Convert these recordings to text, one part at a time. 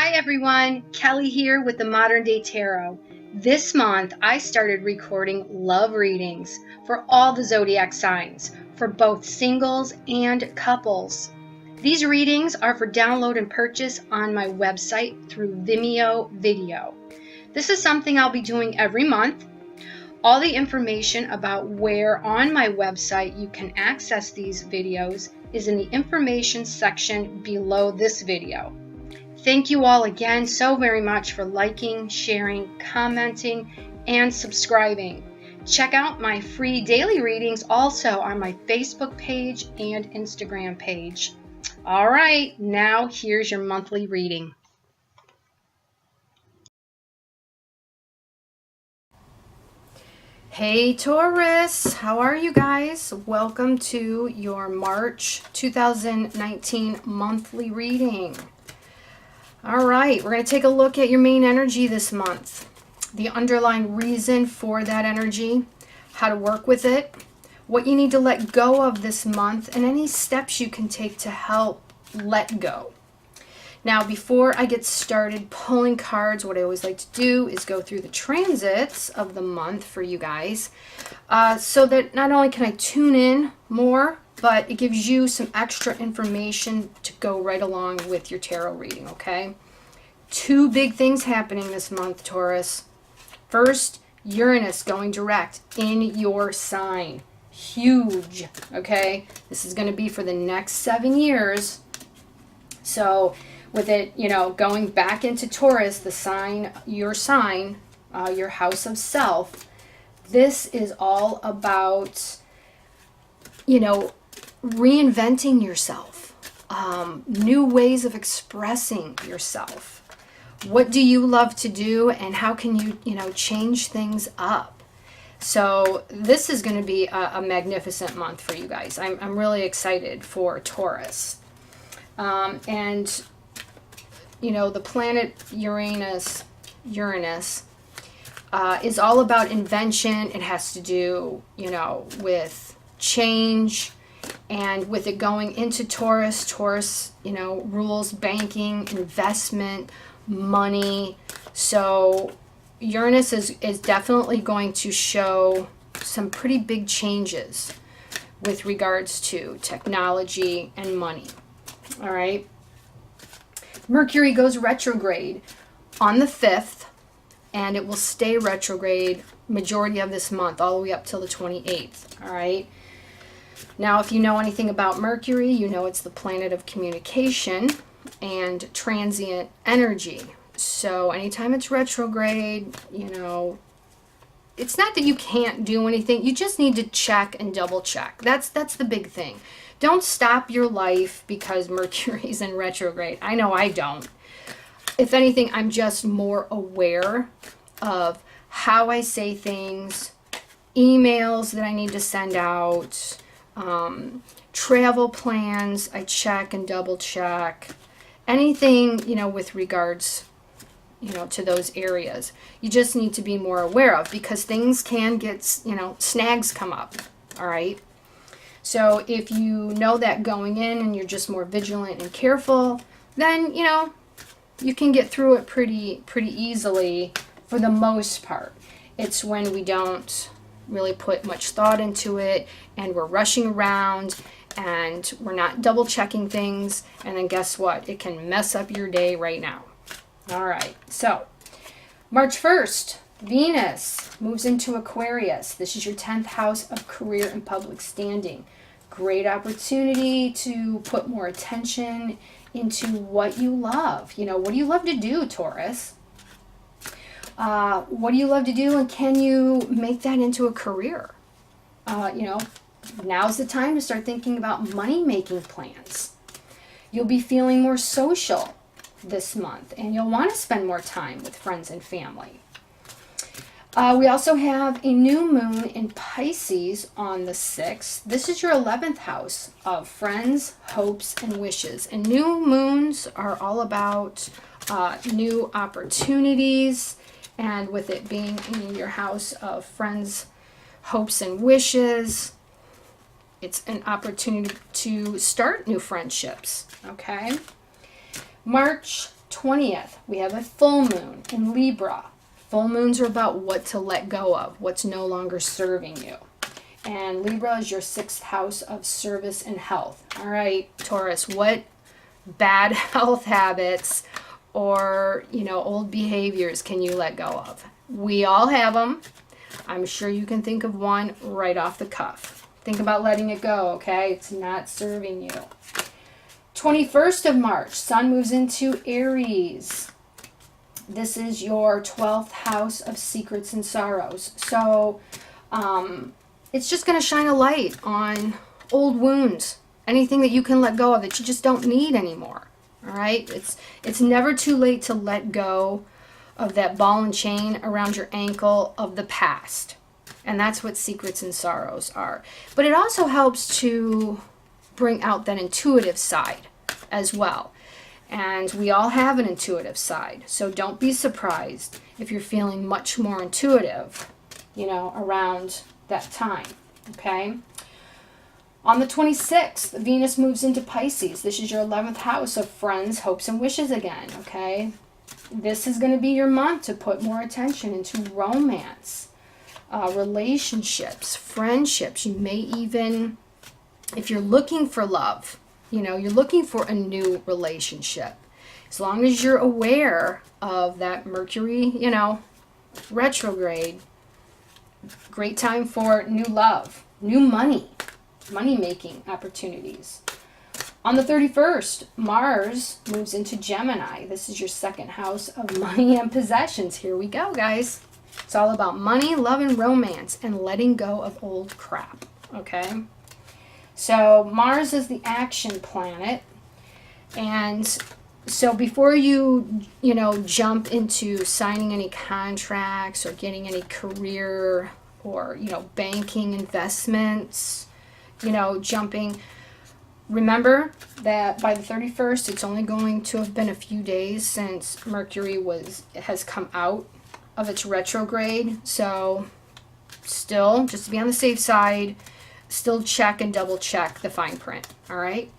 Hi everyone, Kelly here with the Modern Day Tarot. This month I started recording love readings for all the zodiac signs, for both singles and couples. These readings are for download and purchase on my website through Vimeo Video. This is something I'll be doing every month. All the information about where on my website you can access these videos is in the information section below this video. Thank you all again so very much for liking, sharing, commenting, and subscribing. Check out my free daily readings also on my Facebook page and Instagram page. All right, now here's your monthly reading. Hey Taurus, how are you guys? Welcome to your March 2019 monthly reading. All right, we're going to take a look at your main energy this month, the underlying reason for that energy, how to work with it, what you need to let go of this month, and any steps you can take to help let go. Now, before I get started pulling cards, what I always like to do is go through the transits of the month for you guys, so that not only can I tune in more, but it gives you some extra information to go right along with your tarot reading, okay? Two big things happening this month, Taurus. First, Uranus going direct in your sign. Huge, okay? This is going to be for the next 7 years. So with it, going back into Taurus, the sign, your house of self, this is all about, reinventing yourself, new ways of expressing yourself. What do you love to do, and how can you, change things up? So this is going to be a magnificent month for you guys. I'm really excited for Taurus. And, the planet Uranus is all about invention. It has to do, with change. And with it going into Taurus, rules banking, investment, money. So Uranus is definitely going to show some pretty big changes with regards to technology and money. All right. Mercury goes retrograde on the 5th, and it will stay retrograde majority of this month, all the way up till the 28th. All right. Now, if you know anything about Mercury, you know it's the planet of communication and transient energy. So anytime it's retrograde, it's not that you can't do anything. You just need to check and double check. That's the big thing. Don't stop your life because Mercury's in retrograde. I know I don't. If anything, I'm just more aware of how I say things, emails that I need to send out, travel plans, I check and double check. Anything, with regards, to those areas. You just need to be more aware of, because things can get, snags come up. All right. So if you know that going in and you're just more vigilant and careful, then, you can get through it pretty easily for the most part. It's when we don't really put much thought into it and we're rushing around and we're not double checking things, and then guess what? It can mess up your day right now. All right, so March 1st, Venus moves into Aquarius. This is your 10th house of career and public standing. Great opportunity to put more attention into what you love. What do you love to do, Taurus? What do you love to do, and can you make that into a career? Now's the time to start thinking about money-making plans. You'll be feeling more social this month, and you'll want to spend more time with friends and family. We also have a new moon in Pisces on the 6th. This is your 11th house of friends, hopes, and wishes. And new moons are all about new opportunities. And with it being in your house of friends, hopes, and wishes, it's an opportunity to start new friendships. Okay. March 20th, we have a full moon in Libra. Full moons are about what to let go of, what's no longer serving you. And Libra is your 6th house of service and health. All right, Taurus, what bad health habits or, old behaviors can you let go of? We all have them. I'm sure you can think of one right off the cuff. Think about letting it go, okay? It's not serving you. 21st of March, Sun moves into Aries. This is your 12th house of secrets and sorrows. So it's just going to shine a light on old wounds, anything that you can let go of that you just don't need anymore. All right? It's never too late to let go of that ball and chain around your ankle of the past. And that's what secrets and sorrows are. But it also helps to bring out that intuitive side as well. And we all have an intuitive side. So don't be surprised if you're feeling much more intuitive, around that time. Okay? On the 26th, Venus moves into Pisces. This is your 11th house of friends, hopes, and wishes again. Okay? This is going to be your month to put more attention into romance, relationships, friendships. You may even, if you're looking for love, you're looking for a new relationship. As long as you're aware of that Mercury, retrograde, great time for new love, new money-making opportunities. On the 31st, Mars moves into Gemini. This is your 2nd house of money and possessions. Here we go, guys. It's all about money, love, and romance, and letting go of old crap, okay? So Mars is the action planet. And so before you, jump into signing any contracts or getting any career or, banking investments, jumping, remember that by the 31st, it's only going to have been a few days since Mercury has come out of its retrograde. So still, just to be on the safe side, still check and double check the fine print. All right.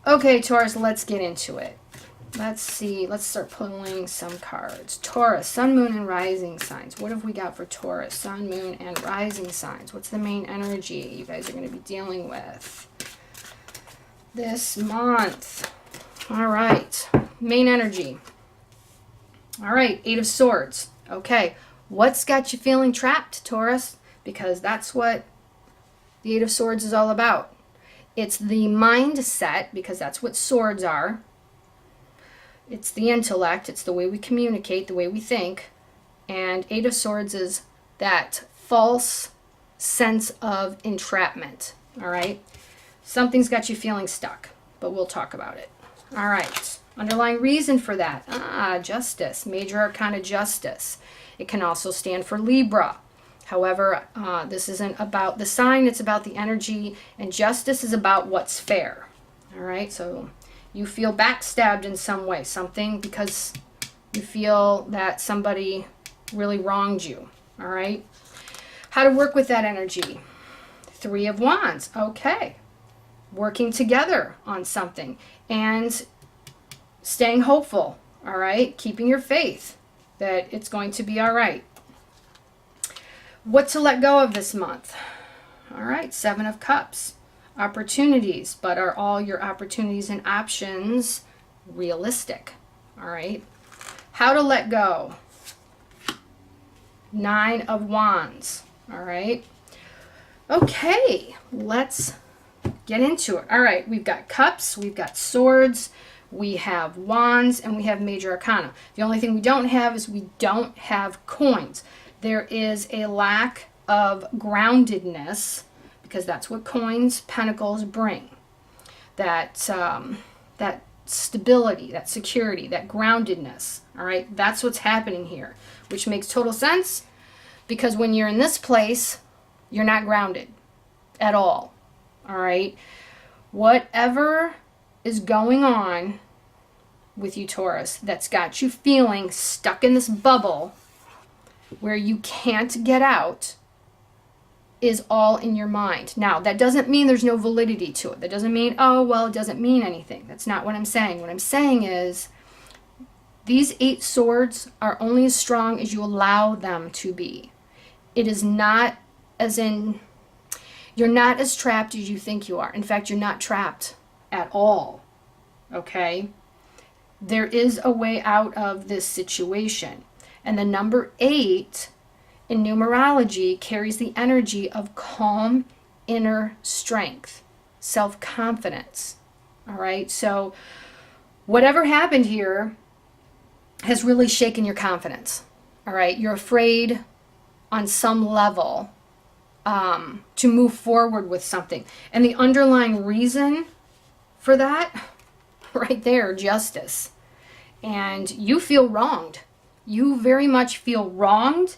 Okay, Taurus, let's get into it. Let's see. Let's start pulling some cards. Taurus, Sun, Moon, and Rising signs. What have we got for Taurus, Sun, Moon, and Rising signs? What's the main energy you guys are going to be dealing with this month? All right. Main energy. All right. 8 of Swords. Okay. What's got you feeling trapped, Taurus? Because that's what the 8 of Swords is all about. It's the mindset, because that's what swords are. It's the intellect. It's the way we communicate, the way we think. And 8 of Swords is that false sense of entrapment. All right? Something's got you feeling stuck, but we'll talk about it. All right. Underlying reason for that. Justice. Major Arcana Justice. It can also stand for Libra. However, this isn't about the sign, it's about the energy, and justice is about what's fair. All right, so you feel backstabbed in some way, something because you feel that somebody really wronged you. All right, how to work with that energy. 3 of Wands, okay. Working together on something and staying hopeful, all right, keeping your faith that it's going to be all right. What to let go of this month? All right, 7 of Cups. Opportunities, but are all your opportunities and options realistic? All right. How to let go? 9 of Wands. All right. Okay, let's get into it. All right, we've got Cups, we've got Swords, we have Wands, and we have Major Arcana. The only thing we don't have is we don't have coins. There is a lack of groundedness, because that's what coins, pentacles bring. That stability, that security, that groundedness. All right, that's what's happening here, which makes total sense, because when you're in this place, you're not grounded at all. All right, whatever is going on with you, Taurus, that's got you feeling stuck in this bubble where you can't get out, is all in your mind. Now, that doesn't mean there's no validity to it. That doesn't mean, oh, well, it doesn't mean anything. That's not what I'm saying. What I'm saying is These 8 swords are only as strong as you allow them to be. It is not as in, you're not as trapped as you think you are. In fact, you're not trapped at all. Okay? There is a way out of this situation. And the number 8 in numerology carries the energy of calm inner strength, self-confidence. All right? So whatever happened here has really shaken your confidence. All right? You're afraid on some level to move forward with something. And the underlying reason for that, right there, justice. And you feel wronged. You very much feel wronged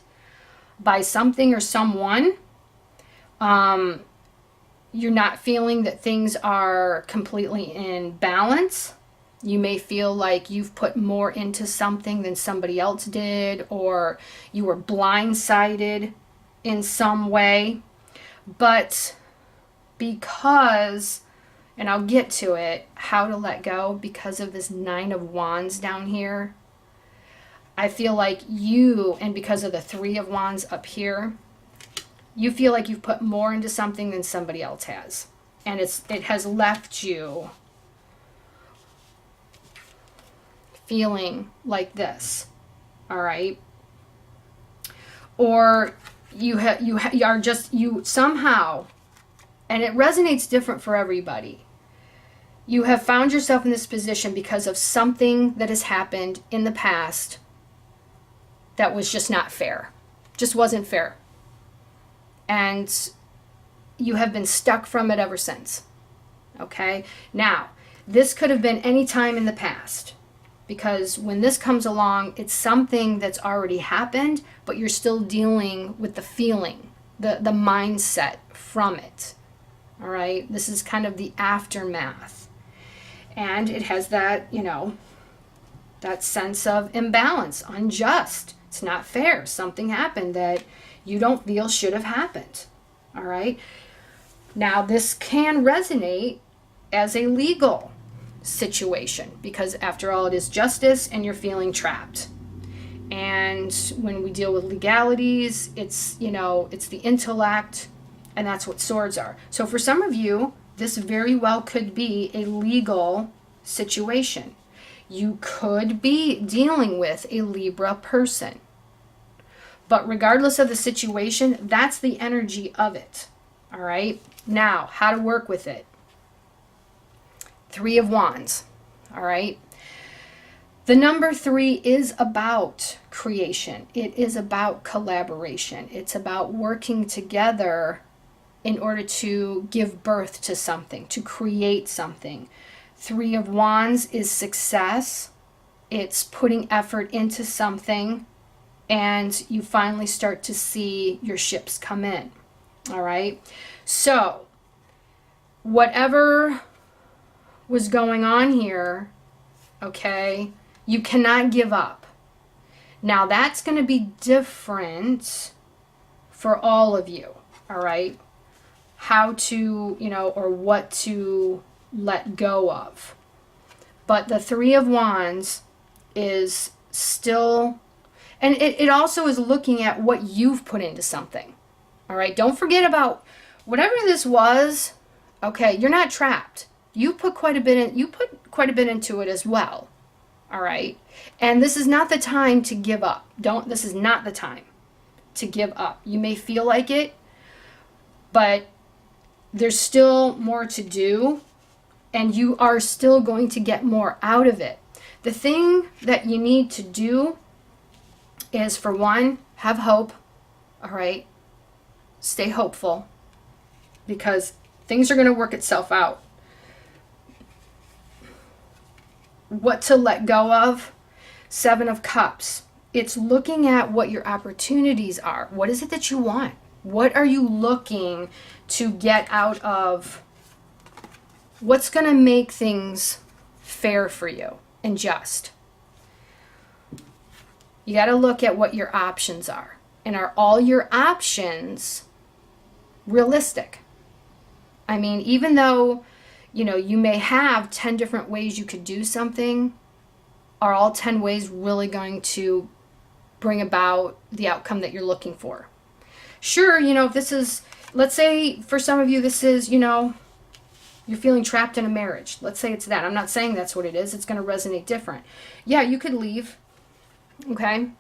by something or someone. You're not feeling that things are completely in balance. You may feel like you've put more into something than somebody else did, or you were blindsided in some way. But because, and I'll get to it, how to let go, because of this 9 of Wands down here, I feel like you, and because of the 3 of Wands up here, you feel like you've put more into something than somebody else has. And it has left you feeling like this. All right? Or you are just, you somehow, and it resonates different for everybody. You have found yourself in this position because of something that has happened in the past that was just not fair. Just wasn't fair. And you have been stuck from it ever since. Okay? Now, this could have been any time in the past. Because when this comes along, it's something that's already happened, but you're still dealing with the feeling, the mindset from it. All right? This is kind of the aftermath. And it has that, you know, that sense of imbalance, unjust. It's not fair. Something happened that you don't feel should have happened. All right? Now, this can resonate as a legal situation, because after all, it is justice and you're feeling trapped. And when we deal with legalities, it's, you know, it's the intellect, and that's what swords are. So for some of you, this very well could be a legal situation. You could be dealing with a Libra person. But regardless of the situation, that's the energy of it. All right? Now, how to work with it. 3 of Wands. All right? The number 3 is about creation. It is about collaboration. It's about working together in order to give birth to something, to create something. 3 of Wands is success. It's putting effort into something, and you finally start to see your ships come in. All right? So, whatever was going on here, okay, you cannot give up. Now, that's going to be different for all of you, all right? How to, you know, or what to let go of. But the 3 of Wands is still, and it also is looking at what you've put into something. All right, don't forget about whatever this was. Okay, you're not trapped. You put quite a bit into it as well. All right, and this is not the time to give up. This is not the time to give up. You may feel like it, but there's still more to do, and you are still going to get more out of it. The thing that you need to do is, for one, have hope. All right, stay hopeful, because things are going to work itself out. What to let go of? 7 of Cups. It's looking at what your opportunities are. What is it that you want? What are you looking to get out of? What's going to make things fair for you and just? You got to look at what your options are. And are all your options realistic? I mean, even though, you know, you may have 10 different ways you could do something, are all 10 ways really going to bring about the outcome that you're looking for? Sure, if this is, let's say for some of you, this is, you're feeling trapped in a marriage. Let's say it's that. I'm not saying that's what it is. It's going to resonate different. Yeah, you could leave. Okay.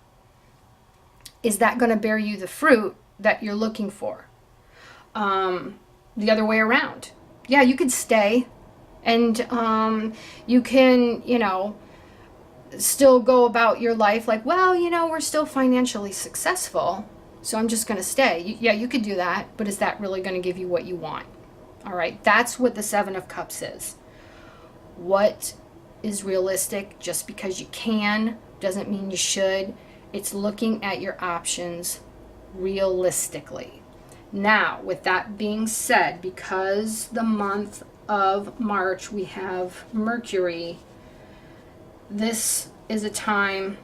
Is that going to bear you the fruit that you're looking for? The other way around. Yeah, you could stay and you can, still go about your life like, well, we're still financially successful, so I'm just going to stay. Yeah, you could do that, but is that really going to give you what you want? All right, that's what the Seven of Cups is. What is realistic? Just because you can doesn't mean you should. It's looking at your options realistically. Now, with that being said, because the month of March we have Mercury, this is a time,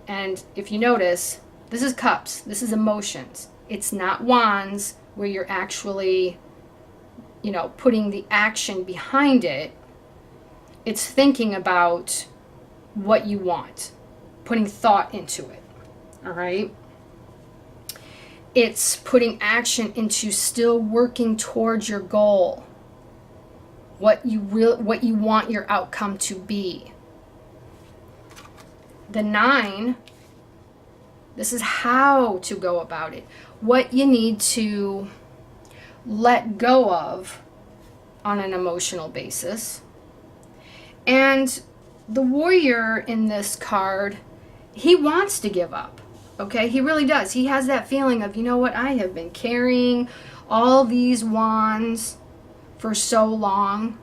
and if you notice, this is cups, this is emotions. It's not wands where you're actually putting the action behind it. It's thinking about what you want, putting thought into it. All right. It's putting action into still working towards your goal, what you want your outcome to be. The 9, this is how to go about it, what you need to let go of on an emotional basis. And the warrior in this card, he wants to give up. Okay, he really does. He has that feeling of, I have been carrying all these wands for so long.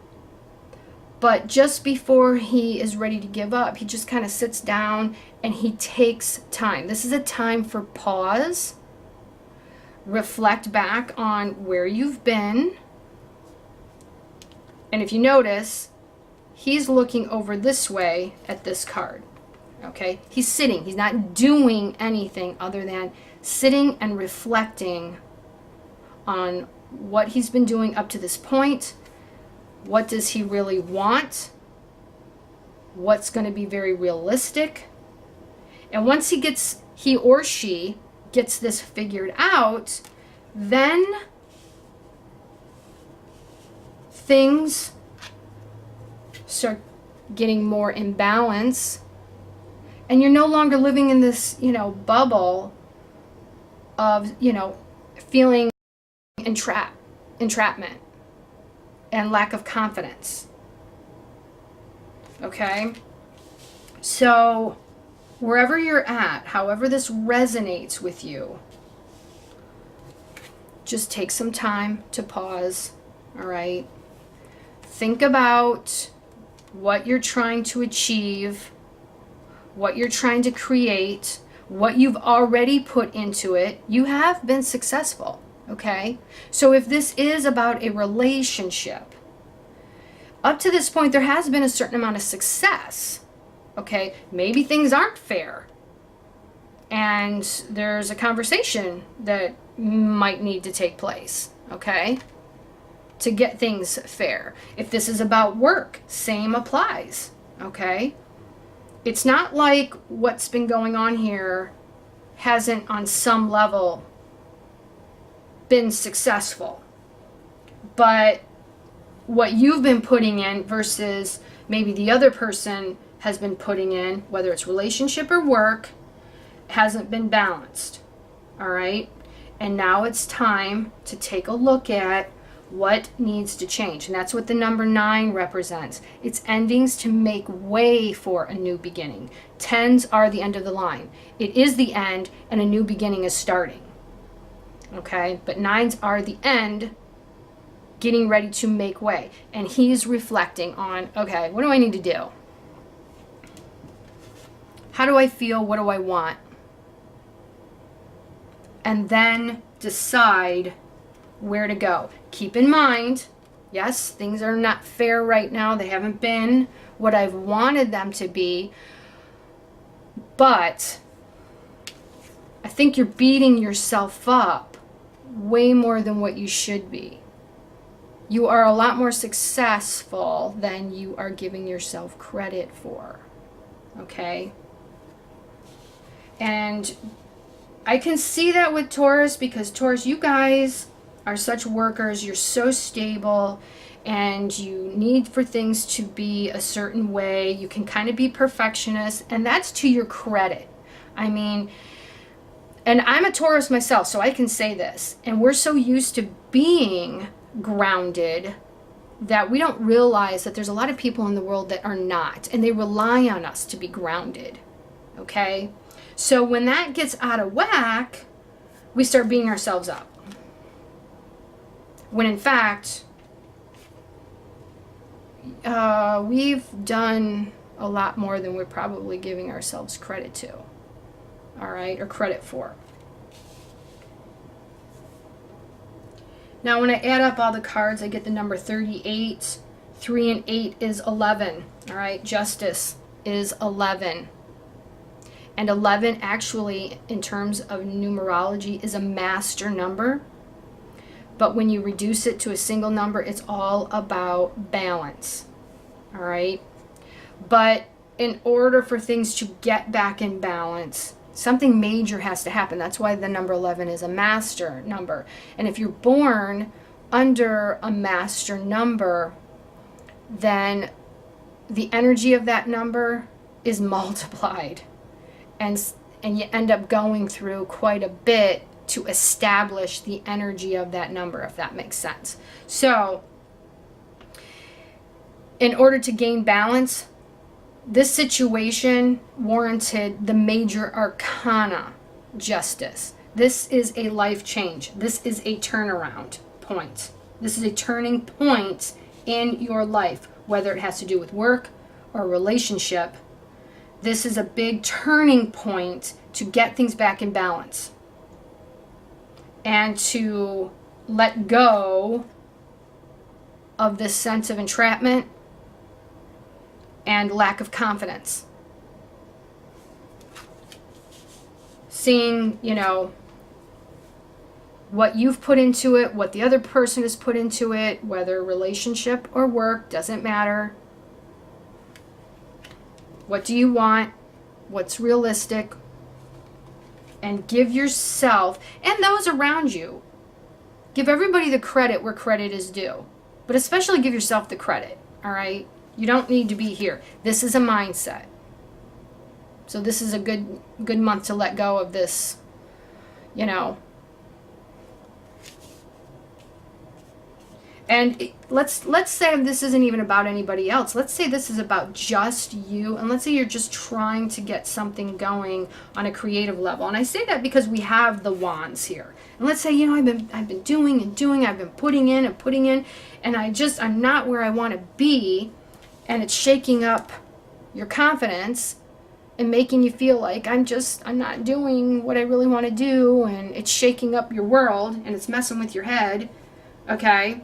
But just before he is ready to give up, he just kind of sits down and he takes time. This is a time for pause, reflect back on where you've been. And if you notice, he's looking over this way at this card. Okay, he's sitting. He's not doing anything other than sitting and reflecting on what he's been doing up to this point. What does he really want? What's going to be very realistic? And once he or she gets this figured out, then things start getting more in balance. And you're no longer living in this, bubble of, feeling entrapment and lack of confidence. Okay? So, wherever you're at, however this resonates with you, just take some time to pause, all right? Think about what you're trying to achieve, what you're trying to create, what you've already put into it. You have been successful, okay? So if this is about a relationship, up to this point, there has been a certain amount of success, okay? Maybe things aren't fair, and there's a conversation that might need to take place, okay, to get things fair. If this is about work, same applies, okay? It's not like what's been going on here hasn't on some level been successful. But what you've been putting in versus maybe the other person has been putting in, whether it's relationship or work, hasn't been balanced. All right? And now it's time to take a look at what needs to change. And that's what the number 9 represents. It's endings to make way for a new beginning. 10s are the end of the line. It is the end and a new beginning is starting. Okay? But 9s are the end, getting ready to make way. And he's reflecting on, okay, what do I need to do? How do I feel? What do I want? And then decide where to go. Keep in mind, yes, things are not fair right now. They haven't been what I've wanted them to be. But I think you're beating yourself up way more than what you should be. You are a lot more successful than you are giving yourself credit for. okay? And I can see that with Taurus, because Taurus, you guys are such workers. You're so stable, and you need for things to be a certain way. You can kind of be perfectionist, and that's to your credit. I mean, and I'm a Taurus myself, so I can say this. And we're so used to being grounded that we don't realize that there's a lot of people in the world that are not, and they rely on us to be grounded, okay? So when that gets out of whack, we start beating ourselves up. When in fact, we've done a lot more than we're probably giving ourselves credit to, all right, or credit for. Now when I add up all the cards, I get the number 38. 3 and 8 is 11, all right? Justice is 11. And 11 actually, in terms of numerology, is a master number. But when you reduce it to a single number, it's all about balance, all right? But in order for things to get back in balance, something major has to happen. That's why the number 11 is a master number. And if you're born under a master number, then the energy of that number is multiplied. And you end up going through quite a bit to establish the energy of that number, if that makes sense. So, in order to gain balance, this situation warranted the major arcana justice. This is a life change. This is a turnaround point. This is a turning point in your life, whether it has to do with work or relationship. This is a big turning point to get things back in balance and to let go of this sense of entrapment and lack of confidence. Seeing, what you've put into it, what the other person has put into it, whether relationship or work, doesn't matter. What do you want? What's realistic? And give yourself and those around you, give everybody the credit where credit is due, but especially give yourself the credit, all right? You don't need to be here. This is a mindset. So this is a good month to let go of this, And let's say this isn't even about anybody else. Let's say this is about just you, and let's say you're just trying to get something going on a creative level. And I say that because we have the wands here. And let's say, I've been doing and doing, I've been putting in, and I'm not where I want to be, and it's shaking up your confidence and making you feel like I'm not doing what I really want to do, and it's shaking up your world and it's messing with your head, okay?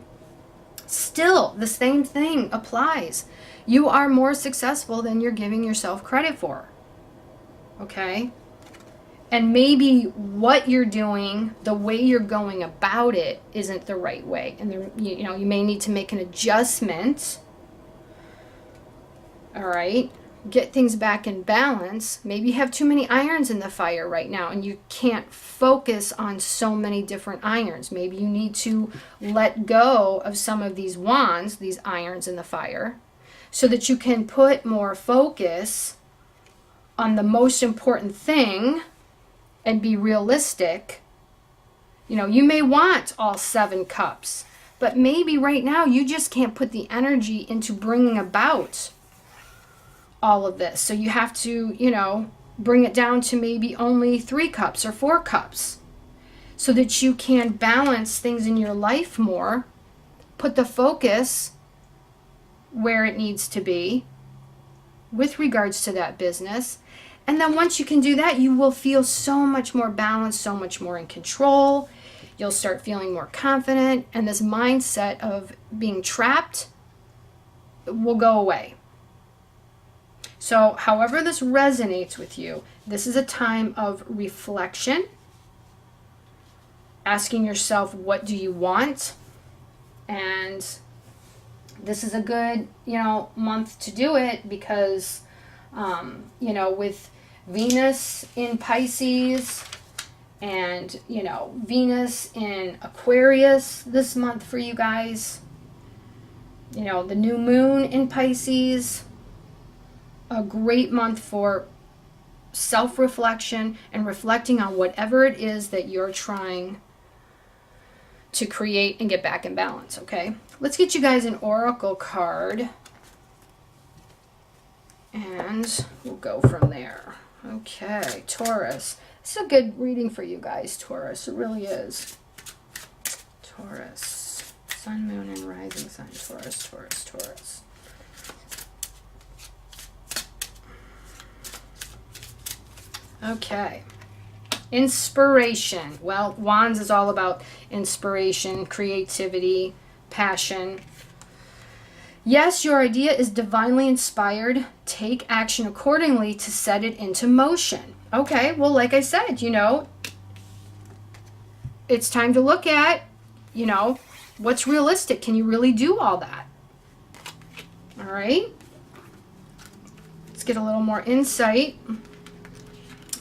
Still, the same thing applies. You are more successful than you're giving yourself credit for. Okay? And maybe what you're doing, the way you're going about it, isn't the right way. And you may need to make an adjustment. All right? Get things back in balance. Maybe you have too many irons in the fire right now and you can't focus on so many different irons. Maybe you need to let go of some of these wands, these irons in the fire, so that you can put more focus on the most important thing and be realistic. You may want all 7 cups, but maybe right now you just can't put the energy into bringing about all of this. So you have to, bring it down to maybe only 3 cups or 4 cups so that you can balance things in your life more, put the focus where it needs to be with regards to that business. And then once you can do that, you will feel so much more balanced, so much more in control. You'll start feeling more confident, and this mindset of being trapped will go away. So however this resonates with you, this is a time of reflection, asking yourself, what do you want? And this is a good, month to do it, because You know, with Venus in Pisces and, you know, Venus in Aquarius this month for you guys. You know, the new moon in Pisces. A great month for self-reflection and reflecting on whatever it is that you're trying to create and get back in balance, okay? Let's get you guys an oracle card. And we'll go from there. Okay, Taurus. This is a good reading for you guys, Taurus. It really is. Taurus. Sun, moon, and rising sign. Taurus, Taurus, Taurus. Okay. Inspiration. Well, Wands is all about inspiration, creativity, passion. Yes, your idea is divinely inspired. Take action accordingly to set it into motion. Okay, well, like I said, you know, it's time to look at, you know, what's realistic. Can you really do all that? All right. Let's get a little more insight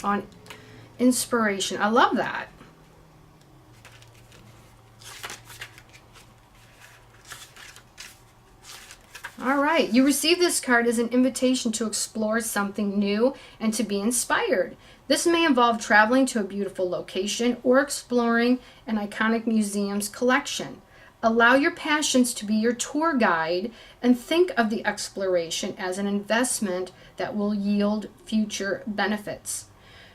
on inspiration. I love that. All right, you receive this card as an invitation to explore something new and to be inspired. This may involve traveling to a beautiful location or exploring an iconic museum's collection. Allow your passions to be your tour guide and think of the exploration as an investment that will yield future benefits.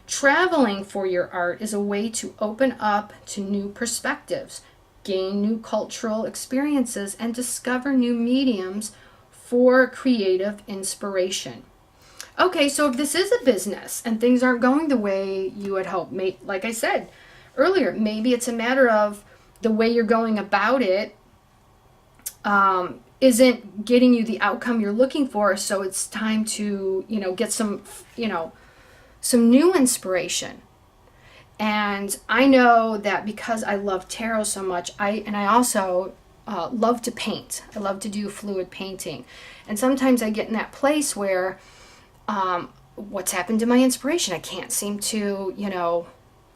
Traveling for your art is a way to open up to new perspectives, gain new cultural experiences, and discover new mediums for creative inspiration. Okay, so if this is a business and things aren't going the way you had hoped, like I said earlier, maybe it's a matter of the way you're going about it isn't getting you the outcome you're looking for, so it's time to, you know, get some, you know, some new inspiration. And I know that because I love tarot so much, I also love to paint. I love to do fluid painting. And sometimes I get in that place where what's happened to my inspiration? I can't seem to, you know,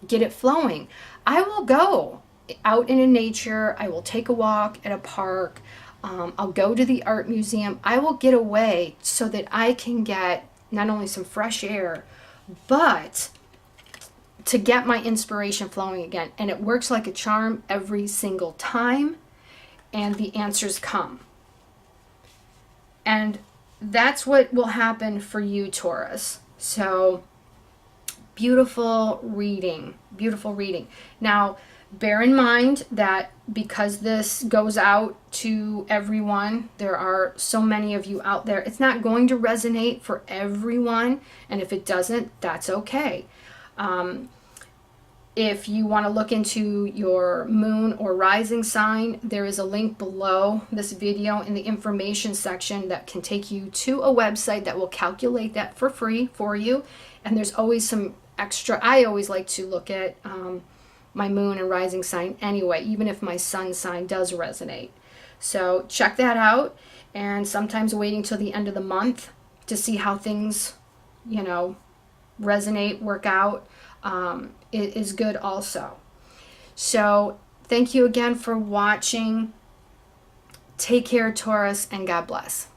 get it flowing. I will go out into nature. I will take a walk at a park. I'll go to the art museum. I will get away so that I can get not only some fresh air, but to get my inspiration flowing again. And it works like a charm every single time. And the answers come. And that's what will happen for you, Taurus. So, beautiful reading. Beautiful reading. Now, bear in mind that because this goes out to everyone, there are so many of you out there, it's not going to resonate for everyone. And if it doesn't, that's okay. If you want to look into your moon or rising sign, there is a link below this video in the information section that can take you to a website that will calculate that for free for you. And there's always some extra. I always like to look at my moon and rising sign anyway, even if my sun sign does resonate. So check that out. And sometimes waiting till the end of the month to see how things, you know, resonate, work out. It is good also. So thank you again for watching. Take care, Taurus, and God bless.